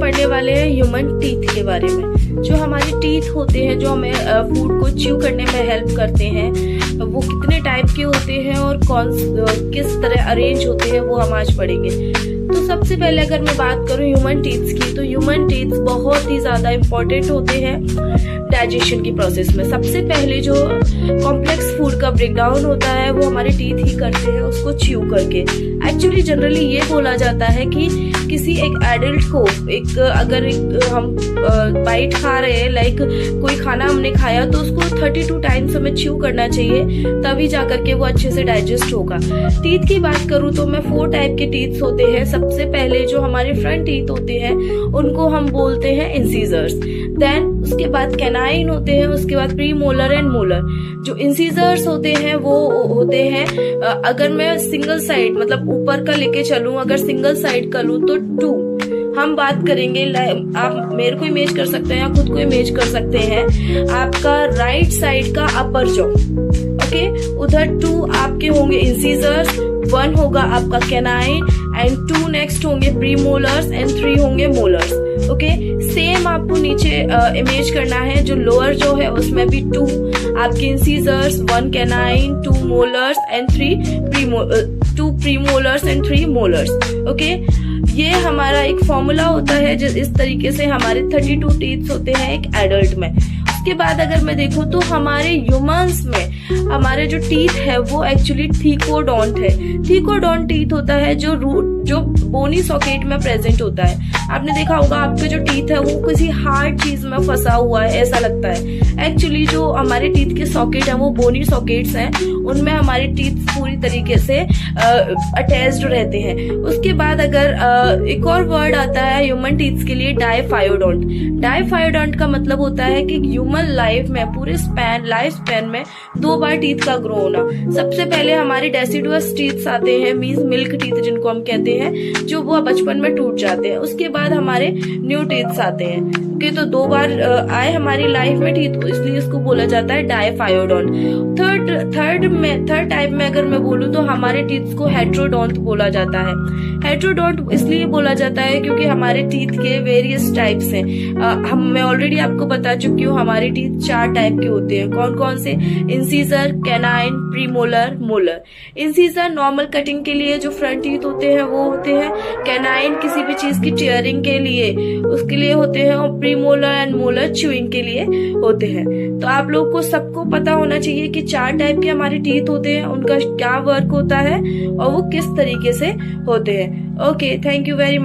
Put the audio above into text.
पढ़ने वाले हैं ह्यूमन टीथ के बारे में। जो हमारे टीथ होते हैं, जो हमें फूड को च्यू करने में हेल्प करते हैं, वो कितने टाइप के होते हैं और किस तरह अरेंज होते हैं, वो हम आज पढ़ेंगे। तो सबसे पहले अगर मैं बात करूं ह्यूमन टीथ्स की, तो ह्यूमन टीथ्स बहुत ही ज्यादा इम्पोर्टेंट होते हैं डाइजेशन की प्रोसेस में। सबसे पहले जो कॉम्प्लेक्स फूड का ब्रेकडाउन होता है वो हमारे टीथ ही करते हैं, उसको च्यू करके। एक्चुअली जनरली ये बोला जाता है कि किसी एक एडल्ट को अगर हम बाइट खा रहे हैं, लाइक कोई खाना हमने खाया, तो उसको 32 टाइम्स हमें च्यू करना चाहिए, तभी जाकर के वो अच्छे से डाइजेस्ट होगा। टीथ की बात करूं तो मैं 4 टाइप के टीथ होते हैं। सबसे पहले जो हमारे फ्रंट टीथ होते हैं उनको हम बोलते हैं इंसीजर्स। देन उसके बाद कैनाइन होते हैं, उसके बाद प्री मोलर एंड मोलर। जो इंसीजर्स होते हैं वो होते हैं, अगर मैं सिंगल साइड मतलब ऊपर का लेके चलूं, अगर सिंगल साइड का लूं तो 2 हम बात करेंगे। आप मेरे को इमेज कर सकते हैं या खुद को इमेज कर सकते हैं। आपका राइट साइड का अपर जॉ, ओके, उधर 2 आपके होंगे इंसीजर्स, 1 होगा आपका कैनाइन एंड 2 नेक्स्ट होंगे प्री मोलर्स एंड 3 होंगे मोलर्स। ओके, सेम आपको नीचे इमेज करना है। जो लोअर जो है उसमें भी 2 आपके incisors, 1 canine, 2 molars and 2 pre molars and 3 molars. Okay, ये हमारा एक फॉर्मूला होता है। इस तरीके से हमारे 32 टीथ होते हैं एक एडल्ट में। उसके बाद अगर मैं देखूं तो हमारे ह्यूमंस में हमारे जो टीथ है वो एक्चुअली थीकोडोंट है। थीकोडोंट टीथ होता है जो बोनी सॉकेट में प्रेजेंट होता है। आपने देखा होगा आपके जो टीथ है वो किसी हार्ड चीज में फंसा हुआ है, ऐसा लगता है। एक्चुअली जो हमारे टीथ के सॉकेट है वो बोनी सॉकेट्स हैं, उनमें हमारे टीथ पूरी तरीके से अटैच्ड रहते हैं। उसके बाद अगर एक और वर्ड आता है ह्यूमन टीथ के लिए, डायफायोडोंट। डायफायोडोंट का मतलब होता है कि ह्यूमन लाइफ में पूरे लाइफ स्पैन में 2 बार टीथ का ग्रो होना। सबसे पहले हमारे डेसिडुअस टीथ आते हैं, मींस मिल्क टीथ जिनको हम कहते हैं, जो वो बचपन में टूट जाते हैं। उसके बाद हमारे न्यू टीथ आते हैं। ओके, तो 2 बार आए हमारी लाइफ में टीथ, इसलिए इसको बोला जाता है डायफायोडोंट। थर्ड टाइप में अगर मैं बोलूं तो हमारे टीथ को हेट्रोडोंट बोला जाता है। हेट्रोडोंट इसलिए बोला जाता है क्योंकि हमारे टीथ के वेरियस टाइप्स हैं। मैं ऑलरेडी आपको बता चुकी हूँ हमारे टीथ 4 टाइप के होते हैं। कौन कौन से? Incisor, canine, premolar, molar. Incisor normal cutting के लिए जो फ्रंट टीथ होते हैं वो होते हैं। कैनाइन किसी भी चीज की टीयरिंग के लिए उसके लिए होते हैं, और प्रीमोलर एंड मोलर च्यूइंग के लिए होते हैं। तो आप लोग को सबको पता होना चाहिए कि 4 टाइप के हमारे टीथ होते हैं, उनका क्या वर्क होता है और वो किस तरीके से होते हैं। Okay, thank you very much.